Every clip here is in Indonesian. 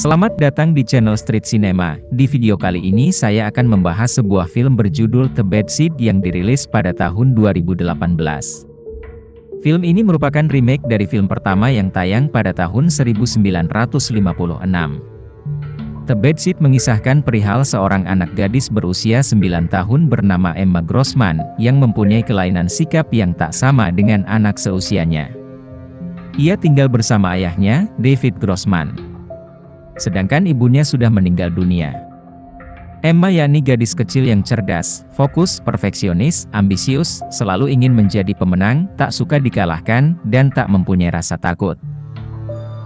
Selamat datang di channel Street Cinema. Di video kali ini saya akan membahas sebuah film berjudul The Bad Seed yang dirilis pada tahun 2018. Film ini merupakan remake dari film pertama yang tayang pada tahun 1956. The Bad Seed mengisahkan perihal seorang anak gadis berusia 9 tahun bernama Emma Grossman, yang mempunyai kelainan sikap yang tak sama dengan anak seusianya. Ia tinggal bersama ayahnya, David Grossman. Sedangkan ibunya sudah meninggal dunia. Emma yakni gadis kecil yang cerdas, fokus, perfeksionis, ambisius, selalu ingin menjadi pemenang, tak suka dikalahkan, dan tak mempunyai rasa takut.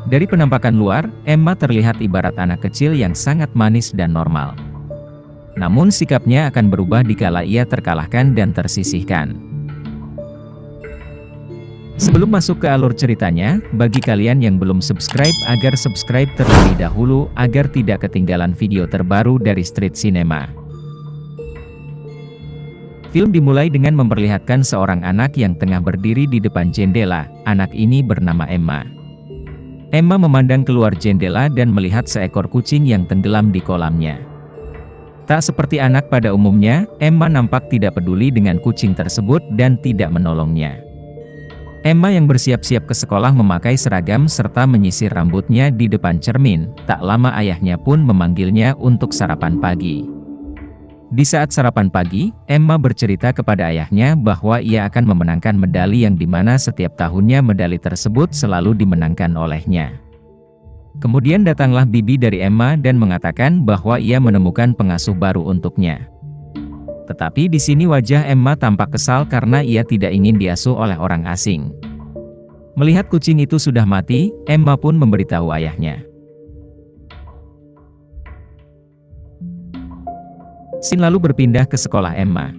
Dari penampakan luar, Emma terlihat ibarat anak kecil yang sangat manis dan normal. Namun sikapnya akan berubah dikala ia terkalahkan dan tersisihkan. Sebelum masuk ke alur ceritanya, bagi kalian yang belum subscribe agar subscribe terlebih dahulu agar tidak ketinggalan video terbaru dari Street Cinema. Film dimulai dengan memperlihatkan seorang anak yang tengah berdiri di depan jendela. Anak ini bernama Emma. Emma memandang keluar jendela dan melihat seekor kucing yang tenggelam di kolamnya. Tak seperti anak pada umumnya, Emma nampak tidak peduli dengan kucing tersebut dan tidak menolongnya. Emma yang bersiap-siap ke sekolah memakai seragam serta menyisir rambutnya di depan cermin. Tak lama ayahnya pun memanggilnya untuk sarapan pagi. Di saat sarapan pagi, Emma bercerita kepada ayahnya bahwa ia akan memenangkan medali yang dimana setiap tahunnya medali tersebut selalu dimenangkan olehnya. Kemudian datanglah bibi dari Emma dan mengatakan bahwa ia menemukan pengasuh baru untuknya. Tetapi di sini wajah Emma tampak kesal karena ia tidak ingin diasuh oleh orang asing. Melihat kucing itu sudah mati, Emma pun memberitahu ayahnya. Scene lalu berpindah ke sekolah Emma.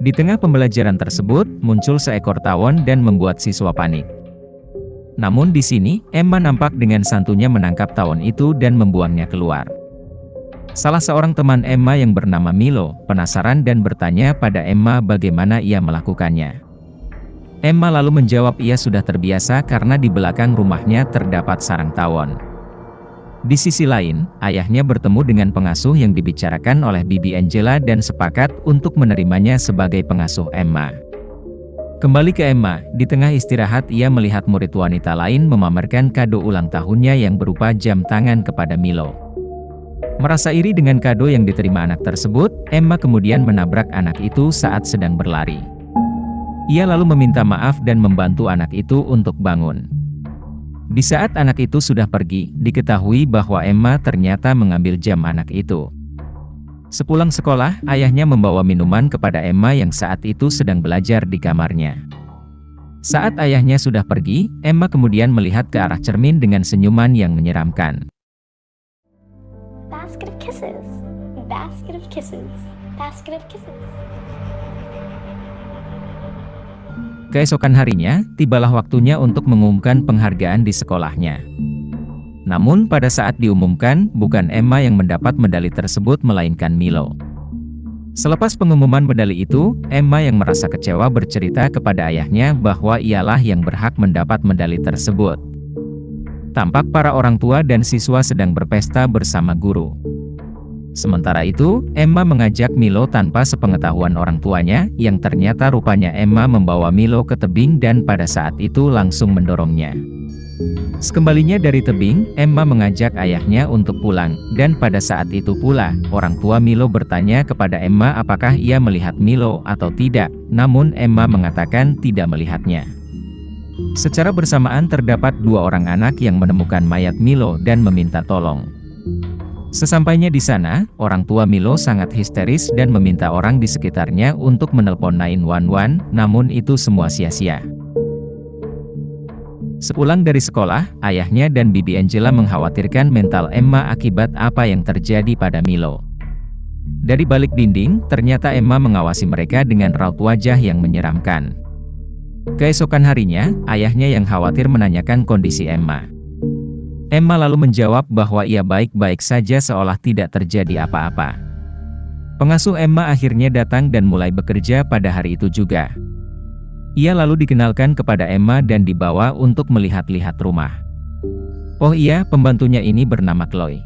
Di tengah pembelajaran tersebut, muncul seekor tawon dan membuat siswa panik. Namun di sini, Emma nampak dengan santunya menangkap tawon itu dan membuangnya keluar. Salah seorang teman Emma yang bernama Milo, penasaran dan bertanya pada Emma bagaimana ia melakukannya. Emma lalu menjawab ia sudah terbiasa karena di belakang rumahnya terdapat sarang tawon. Di sisi lain, ayahnya bertemu dengan pengasuh yang dibicarakan oleh Bibi Angela dan sepakat untuk menerimanya sebagai pengasuh Emma. Kembali ke Emma, di tengah istirahat ia melihat murid wanita lain memamerkan kado ulang tahunnya yang berupa jam tangan kepada Milo. Merasa iri dengan kado yang diterima anak tersebut, Emma kemudian menabrak anak itu saat sedang berlari. Ia lalu meminta maaf dan membantu anak itu untuk bangun. Di saat anak itu sudah pergi, diketahui bahwa Emma ternyata mengambil jam anak itu. Sepulang sekolah, ayahnya membawa minuman kepada Emma yang saat itu sedang belajar di kamarnya. Saat ayahnya sudah pergi, Emma kemudian melihat ke arah cermin dengan senyuman yang menyeramkan. Basket of kisses, basket of kisses, basket of kisses. Keesokan harinya, tibalah waktunya untuk mengumumkan penghargaan di sekolahnya. Namun pada saat diumumkan, bukan Emma yang mendapat medali tersebut melainkan Milo. Selepas pengumuman medali itu, Emma yang merasa kecewa bercerita kepada ayahnya bahwa ialah yang berhak mendapat medali tersebut. Tampak para orang tua dan siswa sedang berpesta bersama guru. Sementara itu, Emma mengajak Milo tanpa sepengetahuan orang tuanya, yang ternyata rupanya Emma membawa Milo ke tebing dan pada saat itu langsung mendorongnya. Sekembalinya dari tebing, Emma mengajak ayahnya untuk pulang, dan pada saat itu pula, orang tua Milo bertanya kepada Emma apakah ia melihat Milo atau tidak, namun Emma mengatakan tidak melihatnya. Secara bersamaan terdapat dua orang anak yang menemukan mayat Milo dan meminta tolong. Sesampainya di sana, orang tua Milo sangat histeris dan meminta orang di sekitarnya untuk menelpon 911, namun itu semua sia-sia. Sepulang dari sekolah, ayahnya dan Bibi Angela mengkhawatirkan mental Emma akibat apa yang terjadi pada Milo. Dari balik dinding, ternyata Emma mengawasi mereka dengan raut wajah yang menyeramkan. Keesokan harinya, ayahnya yang khawatir menanyakan kondisi Emma. Emma lalu menjawab bahwa ia baik-baik saja seolah tidak terjadi apa-apa. Pengasuh Emma akhirnya datang dan mulai bekerja pada hari itu juga. Ia lalu dikenalkan kepada Emma dan dibawa untuk melihat-lihat rumah. Oh iya, pembantunya ini bernama Chloe.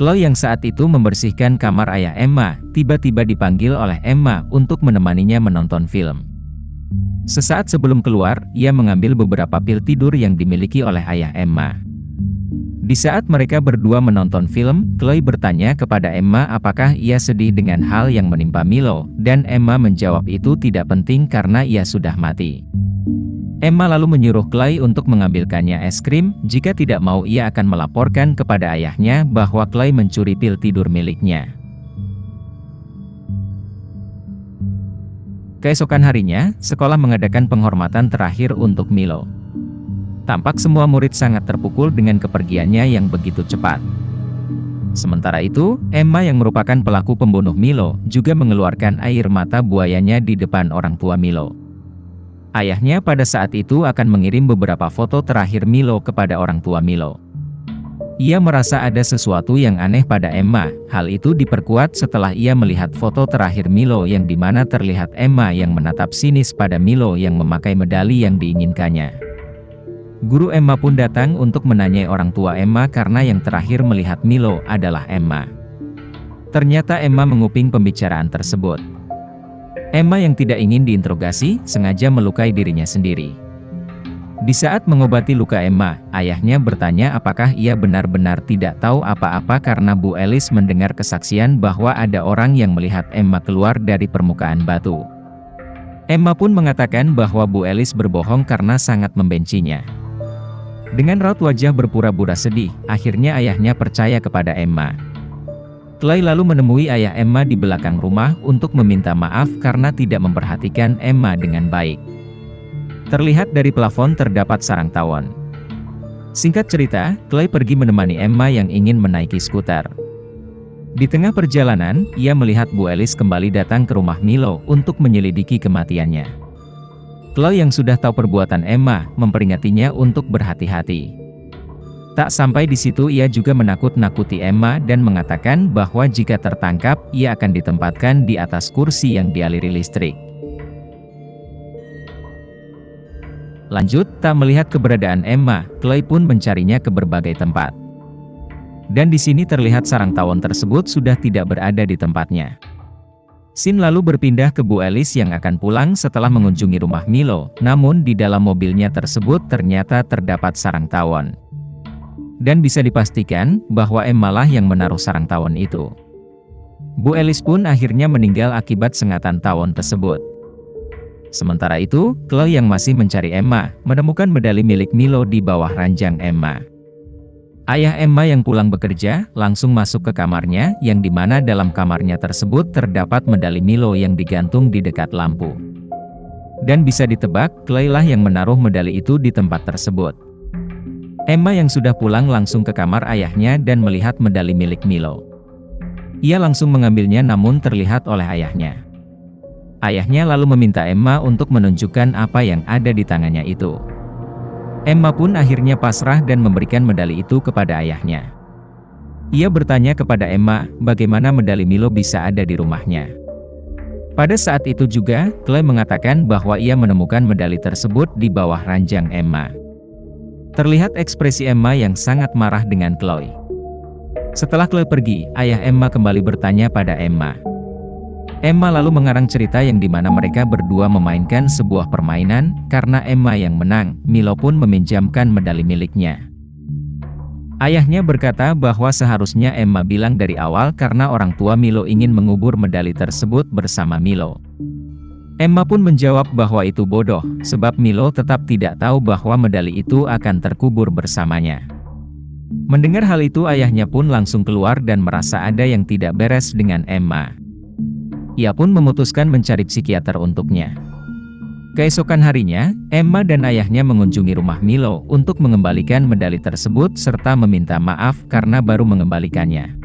Chloe yang saat itu membersihkan kamar ayah Emma, tiba-tiba dipanggil oleh Emma untuk menemaninya menonton film. Sesaat sebelum keluar, ia mengambil beberapa pil tidur yang dimiliki oleh ayah Emma. Di saat mereka berdua menonton film, Chloe bertanya kepada Emma apakah ia sedih dengan hal yang menimpa Milo, dan Emma menjawab itu tidak penting karena ia sudah mati. Emma lalu menyuruh Chloe untuk mengambilkannya es krim, jika tidak mau ia akan melaporkan kepada ayahnya bahwa Chloe mencuri pil tidur miliknya. Keesokan harinya, sekolah mengadakan penghormatan terakhir untuk Milo. Tampak semua murid sangat terpukul dengan kepergiannya yang begitu cepat. Sementara itu, Emma yang merupakan pelaku pembunuh Milo, juga mengeluarkan air mata buayanya di depan orang tua Milo. Ayahnya pada saat itu akan mengirim beberapa foto terakhir Milo kepada orang tua Milo. Ia merasa ada sesuatu yang aneh pada Emma, hal itu diperkuat setelah ia melihat foto terakhir Milo yang dimana terlihat Emma yang menatap sinis pada Milo yang memakai medali yang diinginkannya. Guru Emma pun datang untuk menanyai orang tua Emma karena yang terakhir melihat Milo adalah Emma. Ternyata Emma menguping pembicaraan tersebut. Emma yang tidak ingin diinterogasi, sengaja melukai dirinya sendiri. Di saat mengobati luka Emma, ayahnya bertanya apakah ia benar-benar tidak tahu apa-apa karena Bu Alice mendengar kesaksian bahwa ada orang yang melihat Emma keluar dari permukaan batu. Emma pun mengatakan bahwa Bu Alice berbohong karena sangat membencinya. Dengan raut wajah berpura-pura sedih, akhirnya ayahnya percaya kepada Emma. Chloe lalu menemui ayah Emma di belakang rumah untuk meminta maaf karena tidak memperhatikan Emma dengan baik. Terlihat dari plafon terdapat sarang tawon. Singkat cerita, Chloe pergi menemani Emma yang ingin menaiki skuter. Di tengah perjalanan, ia melihat Bu Alice kembali datang ke rumah Milo untuk menyelidiki kematiannya. Chloe yang sudah tahu perbuatan Emma, memperingatinya untuk berhati-hati. Tak sampai di situ ia juga menakut-nakuti Emma dan mengatakan bahwa jika tertangkap, ia akan ditempatkan di atas kursi yang dialiri listrik. Lanjut, tak melihat keberadaan Emma, Chloe pun mencarinya ke berbagai tempat. Dan di sini terlihat sarang tawon tersebut sudah tidak berada di tempatnya. Scene lalu berpindah ke Bu Alice yang akan pulang setelah mengunjungi rumah Milo, namun di dalam mobilnya tersebut ternyata terdapat sarang tawon. Dan bisa dipastikan bahwa Emma lah yang menaruh sarang tawon itu. Bu Alice pun akhirnya meninggal akibat sengatan tawon tersebut. Sementara itu, Chloe yang masih mencari Emma, menemukan medali milik Milo di bawah ranjang Emma. Ayah Emma yang pulang bekerja, langsung masuk ke kamarnya, yang dimana dalam kamarnya tersebut terdapat medali Milo yang digantung di dekat lampu. Dan bisa ditebak, Chloe lah yang menaruh medali itu di tempat tersebut. Emma yang sudah pulang langsung ke kamar ayahnya dan melihat medali milik Milo. Ia langsung mengambilnya namun terlihat oleh ayahnya. Ayahnya lalu meminta Emma untuk menunjukkan apa yang ada di tangannya itu. Emma pun akhirnya pasrah dan memberikan medali itu kepada ayahnya. Ia bertanya kepada Emma, bagaimana medali Milo bisa ada di rumahnya. Pada saat itu juga, Chloe mengatakan bahwa ia menemukan medali tersebut di bawah ranjang Emma. Terlihat ekspresi Emma yang sangat marah dengan Chloe. Setelah Chloe pergi, ayah Emma kembali bertanya pada Emma. Emma lalu mengarang cerita yang dimana mereka berdua memainkan sebuah permainan, karena Emma yang menang, Milo pun meminjamkan medali miliknya. Ayahnya berkata bahwa seharusnya Emma bilang dari awal karena orang tua Milo ingin mengubur medali tersebut bersama Milo. Emma pun menjawab bahwa itu bodoh, sebab Milo tetap tidak tahu bahwa medali itu akan terkubur bersamanya. Mendengar hal itu ayahnya pun langsung keluar dan merasa ada yang tidak beres dengan Emma. Ia pun memutuskan mencari psikiater untuknya. Keesokan harinya, Emma dan ayahnya mengunjungi rumah Milo untuk mengembalikan medali tersebut serta meminta maaf karena baru mengembalikannya.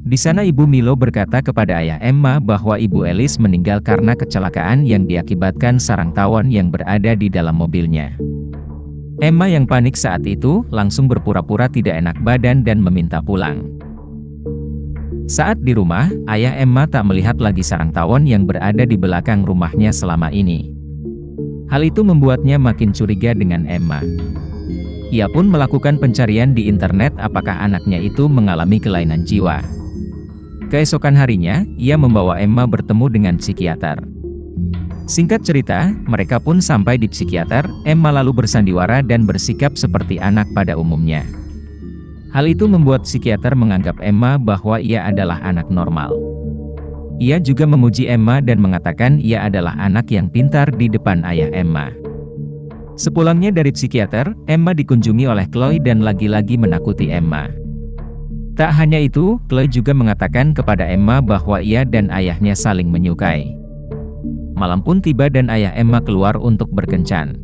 Di sana ibu Milo berkata kepada ayah Emma bahwa ibu Alice meninggal karena kecelakaan yang diakibatkan sarang tawon yang berada di dalam mobilnya. Emma yang panik saat itu, langsung berpura-pura tidak enak badan dan meminta pulang. Saat di rumah, ayah Emma tak melihat lagi sarang tawon yang berada di belakang rumahnya selama ini. Hal itu membuatnya makin curiga dengan Emma. Ia pun melakukan pencarian di internet apakah anaknya itu mengalami kelainan jiwa. Keesokan harinya, ia membawa Emma bertemu dengan psikiater. Singkat cerita, mereka pun sampai di psikiater. Emma lalu bersandiwara dan bersikap seperti anak pada umumnya. Hal itu membuat psikiater menganggap Emma bahwa ia adalah anak normal. Ia juga memuji Emma dan mengatakan ia adalah anak yang pintar di depan ayah Emma. Sepulangnya dari psikiater, Emma dikunjungi oleh Chloe dan lagi-lagi menakuti Emma. Tak hanya itu, Chloe juga mengatakan kepada Emma bahwa ia dan ayahnya saling menyukai. Malam pun tiba dan ayah Emma keluar untuk berkencan.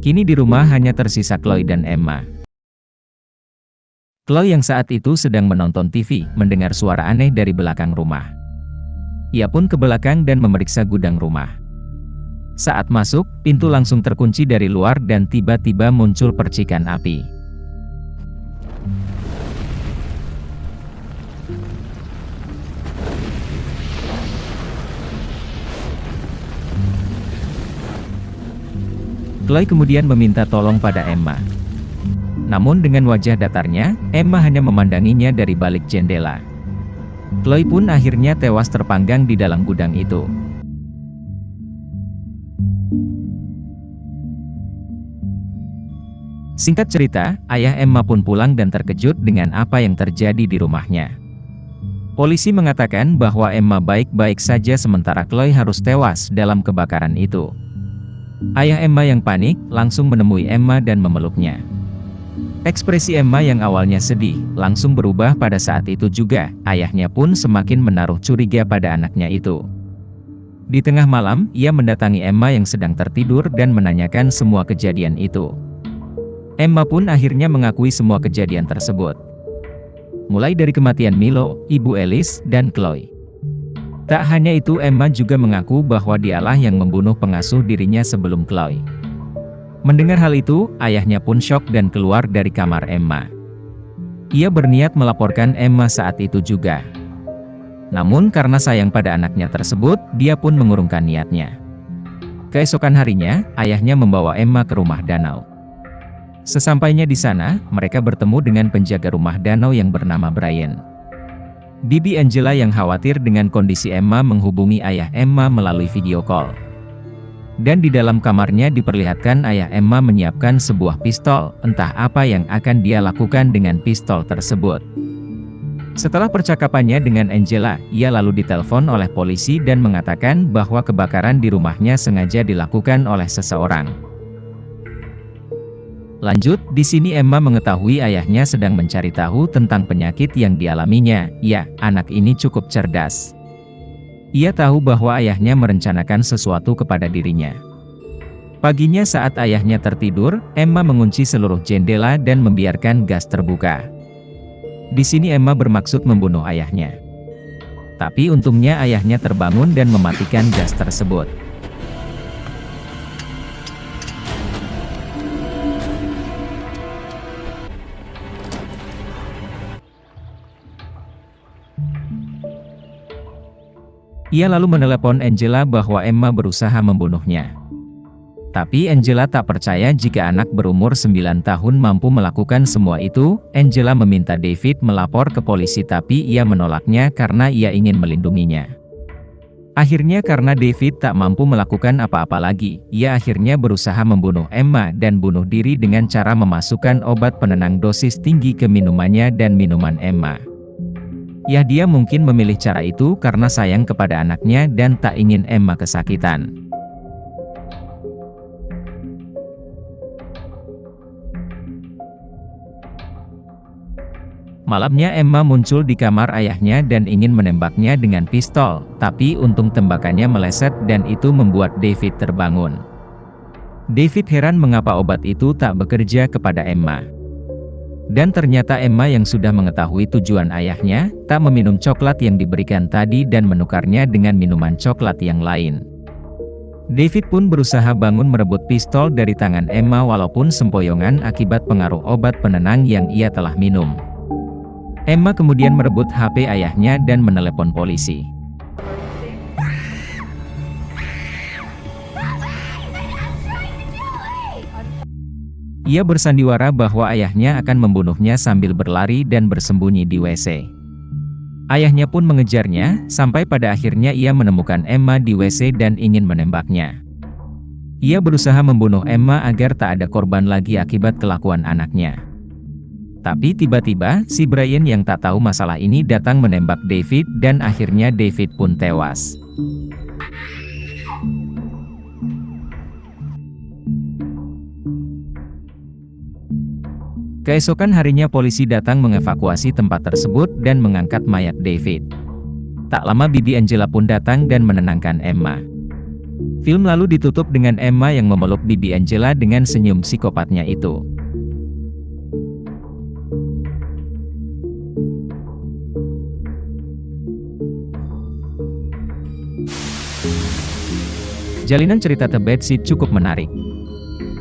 Kini di rumah hanya tersisa Chloe dan Emma. Chloe yang saat itu sedang menonton TV, mendengar suara aneh dari belakang rumah. Ia pun ke belakang dan memeriksa gudang rumah. Saat masuk, pintu langsung terkunci dari luar dan tiba-tiba muncul percikan api. Chloe kemudian meminta tolong pada Emma. Namun dengan wajah datarnya, Emma hanya memandanginya dari balik jendela. Chloe pun akhirnya tewas terpanggang di dalam gudang itu. Singkat cerita, ayah Emma pun pulang dan terkejut dengan apa yang terjadi di rumahnya. Polisi mengatakan bahwa Emma baik-baik saja sementara Chloe harus tewas dalam kebakaran itu. Ayah Emma yang panik, langsung menemui Emma dan memeluknya. Ekspresi Emma yang awalnya sedih, langsung berubah pada saat itu juga. Ayahnya pun semakin menaruh curiga pada anaknya itu. Di tengah malam, ia mendatangi Emma yang sedang tertidur dan menanyakan semua kejadian itu. Emma pun akhirnya mengakui semua kejadian tersebut. Mulai dari kematian Milo, Ibu Alice, dan Chloe. Tak hanya itu, Emma juga mengaku bahwa dialah yang membunuh pengasuh dirinya sebelum Chloe. Mendengar hal itu, ayahnya pun syok dan keluar dari kamar Emma. Ia berniat melaporkan Emma saat itu juga. Namun karena sayang pada anaknya tersebut, dia pun mengurungkan niatnya. Keesokan harinya, ayahnya membawa Emma ke rumah danau. Sesampainya di sana, mereka bertemu dengan penjaga rumah danau yang bernama Brian. Bibi Angela yang khawatir dengan kondisi Emma menghubungi ayah Emma melalui video call. Dan di dalam kamarnya diperlihatkan ayah Emma menyiapkan sebuah pistol, entah apa yang akan dia lakukan dengan pistol tersebut. Setelah percakapannya dengan Angela, ia lalu ditelepon oleh polisi dan mengatakan bahwa kebakaran di rumahnya sengaja dilakukan oleh seseorang. Lanjut, di sini Emma mengetahui ayahnya sedang mencari tahu tentang penyakit yang dialaminya. Ya, anak ini cukup cerdas. Ia tahu bahwa ayahnya merencanakan sesuatu kepada dirinya. Paginya saat ayahnya tertidur, Emma mengunci seluruh jendela dan membiarkan gas terbuka. Di sini Emma bermaksud membunuh ayahnya. Tapi untungnya ayahnya terbangun dan mematikan gas tersebut. Ia lalu menelepon Angela bahwa Emma berusaha membunuhnya. Tapi Angela tak percaya jika anak berumur 9 tahun mampu melakukan semua itu. Angela meminta David melapor ke polisi tapi ia menolaknya karena ia ingin melindunginya. Akhirnya karena David tak mampu melakukan apa-apa lagi, ia akhirnya berusaha membunuh Emma dan bunuh diri dengan cara memasukkan obat penenang dosis tinggi ke minumannya dan minuman Emma. Ya, dia mungkin memilih cara itu karena sayang kepada anaknya dan tak ingin Emma kesakitan. Malamnya Emma muncul di kamar ayahnya dan ingin menembaknya dengan pistol, tapi untung tembakannya meleset dan itu membuat David terbangun. David heran mengapa obat itu tak bekerja kepada Emma. Dan ternyata Emma yang sudah mengetahui tujuan ayahnya, tak meminum coklat yang diberikan tadi dan menukarnya dengan minuman coklat yang lain. David pun berusaha bangun merebut pistol dari tangan Emma walaupun sempoyongan akibat pengaruh obat penenang yang ia telah minum. Emma kemudian merebut HP ayahnya dan menelepon polisi. Ia bersandiwara bahwa ayahnya akan membunuhnya sambil berlari dan bersembunyi di WC. Ayahnya pun mengejarnya, sampai pada akhirnya ia menemukan Emma di WC dan ingin menembaknya. Ia berusaha membunuh Emma agar tak ada korban lagi akibat kelakuan anaknya. Tapi tiba-tiba, si Brian yang tak tahu masalah ini datang menembak David dan akhirnya David pun tewas. Keesokan harinya polisi datang mengevakuasi tempat tersebut dan mengangkat mayat David. Tak lama Bibi Angela pun datang dan menenangkan Emma. Film lalu ditutup dengan Emma yang memeluk Bibi Angela dengan senyum psikopatnya itu. Jalinan cerita The Bad Seed cukup menarik.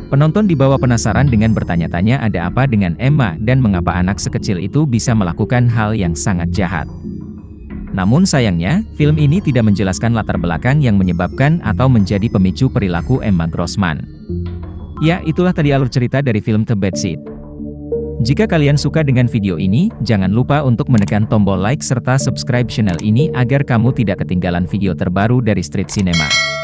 Penonton dibawa penasaran dengan bertanya-tanya ada apa dengan Emma dan mengapa anak sekecil itu bisa melakukan hal yang sangat jahat. Namun sayangnya, film ini tidak menjelaskan latar belakang yang menyebabkan atau menjadi pemicu perilaku Emma Grossman. Ya, itulah tadi alur cerita dari film The Bad Seed. Jika kalian suka dengan video ini, jangan lupa untuk menekan tombol like serta subscribe channel ini agar kamu tidak ketinggalan video terbaru dari Street Cinema.